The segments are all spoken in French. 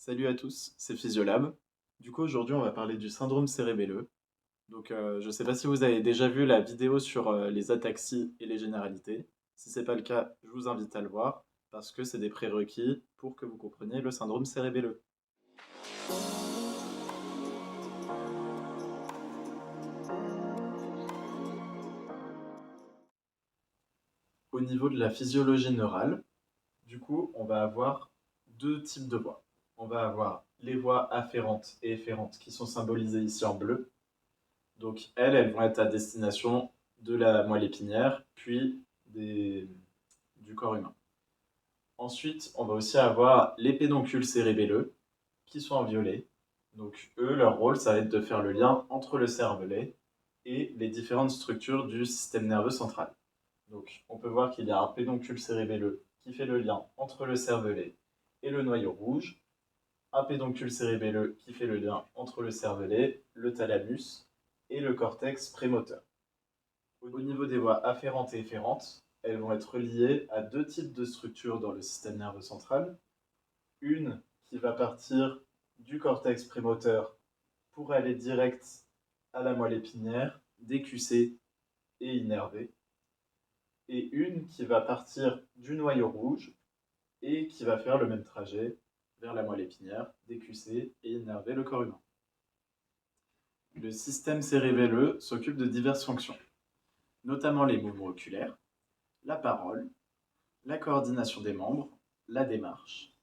Salut à tous, c'est Physiolab. Du coup, aujourd'hui, on va parler du syndrome cérébelleux. Je ne sais pas si vous avez déjà vu la vidéo sur les ataxies et les généralités. Si ce n'est pas le cas, je vous invite à le voir parce que c'est des prérequis pour que vous compreniez le syndrome cérébelleux. Au niveau de la physiologie neurale, du coup, on va avoir deux types de voies. On va avoir les voies afférentes et efférentes qui sont symbolisées ici en bleu. Donc elles vont être à destination de la moelle épinière, puis du corps humain. Ensuite, on va aussi avoir les pédoncules cérébelleux, qui sont en violet. Donc eux, leur rôle, ça va être de faire le lien entre le cervelet et les différentes structures du système nerveux central. Donc on peut voir qu'il y a un pédoncule cérébelleux qui fait le lien entre le cervelet et le noyau rouge, un pédoncule cérébelleux qui fait le lien entre le cervelet, le thalamus et le cortex prémoteur. Au niveau des voies afférentes et efférentes, elles vont être liées à deux types de structures dans le système nerveux central. Une qui va partir du cortex prémoteur pour aller direct à la moelle épinière, DQC et innervé. Et une qui va partir du noyau rouge et qui va faire le même trajet vers la moelle épinière, DQC et innerver le corps humain. Le système cérébelleux s'occupe de diverses fonctions, notamment les mouvements oculaires, la parole, la coordination des membres, la démarche,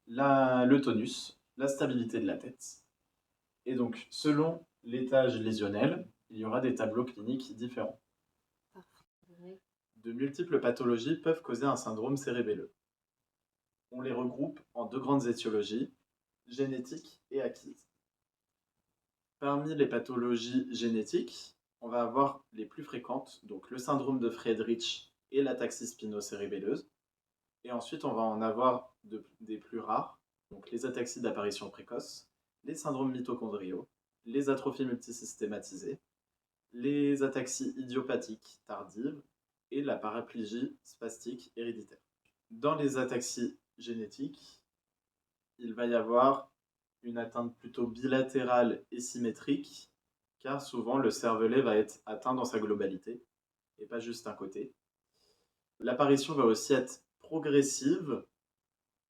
le tonus, la stabilité de la tête. Et donc, selon l'étage lésionnel, il y aura des tableaux cliniques différents. De multiples pathologies peuvent causer un syndrome cérébelleux. On les regroupe en deux grandes étiologies, génétiques et acquises. Parmi les pathologies génétiques, on va avoir les plus fréquentes, donc le syndrome de Friedreich et l'ataxie spinocérébelleuse. Et ensuite, on va en avoir des plus rares, donc les ataxies d'apparition précoce, les syndromes mitochondriaux, les atrophies multisystématisées, les ataxies idiopathiques tardives et la paraplégie spastique héréditaire. Dans les ataxies génétiques, il va y avoir une atteinte plutôt bilatérale et symétrique, car souvent le cervelet va être atteint dans sa globalité et pas juste un côté. L'apparition va aussi être progressive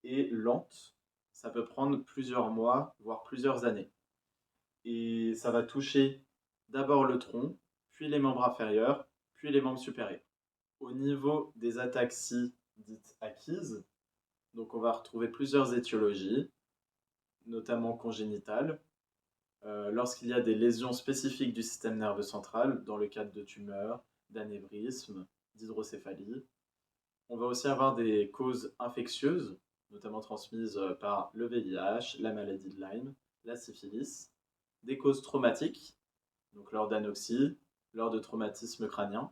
et lente. Ça peut prendre plusieurs mois, voire plusieurs années. Et ça va toucher d'abord le tronc, puis les membres inférieurs, puis les membres supérieurs. Au niveau des ataxies dites acquises, donc on va retrouver plusieurs étiologies, notamment congénitales, lorsqu'il y a des lésions spécifiques du système nerveux central, dans le cadre de tumeurs, d'anévrismes, d'hydrocéphalie. On va aussi avoir des causes infectieuses, notamment transmises par le VIH, la maladie de Lyme, la syphilis, des causes traumatiques, donc lors d'anoxie, lors de traumatismes crâniens,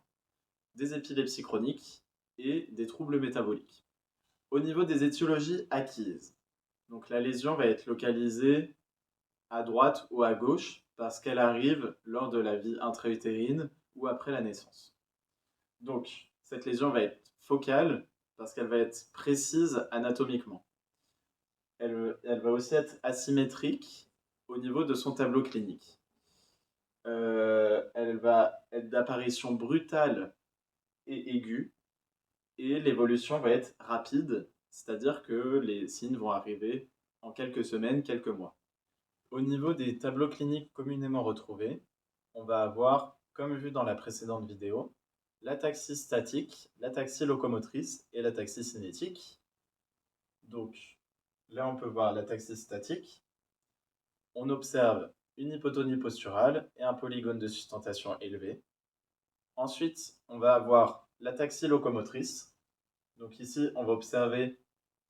des épilepsies chroniques et des troubles métaboliques. Au niveau des étiologies acquises, donc la lésion va être localisée à droite ou à gauche parce qu'elle arrive lors de la vie intra-utérine ou après la naissance. Donc, cette lésion va être focale parce qu'elle va être précise anatomiquement. Elle va aussi être asymétrique au niveau de son tableau clinique. Elle va être d'apparition brutale et aiguë, et l'évolution va être rapide, c'est-à-dire que les signes vont arriver en quelques semaines, quelques mois. Au niveau des tableaux cliniques communément retrouvés, on va avoir, comme vu dans la précédente vidéo, l'ataxie statique, l'ataxie locomotrice et l'ataxie cinétique. Donc là, on peut voir l'ataxie statique. On observe une hypotonie posturale et un polygone de sustentation élevé. Ensuite, on va avoir l'ataxie locomotrice. Donc ici, on va observer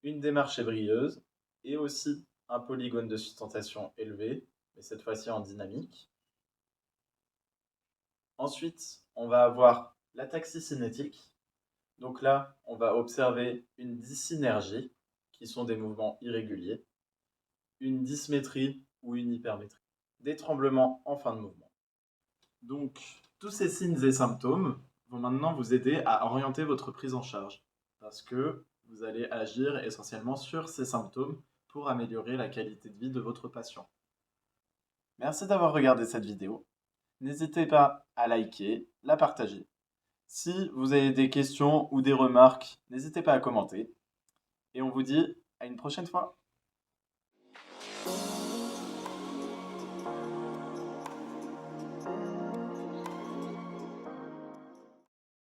une démarche ébrieuse et aussi un polygone de sustentation élevé, mais cette fois-ci en dynamique. Ensuite, on va avoir l'ataxie cinétique. Donc là, on va observer une dysynergie, qui sont des mouvements irréguliers, une dysmétrie ou une hypermétrie, des tremblements en fin de mouvement. Donc, tous ces signes et symptômes vont maintenant vous aider à orienter votre prise en charge, parce que vous allez agir essentiellement sur ces symptômes pour améliorer la qualité de vie de votre patient. Merci d'avoir regardé cette vidéo. N'hésitez pas à liker, la partager. Si vous avez des questions ou des remarques, n'hésitez pas à commenter. Et on vous dit à une prochaine fois.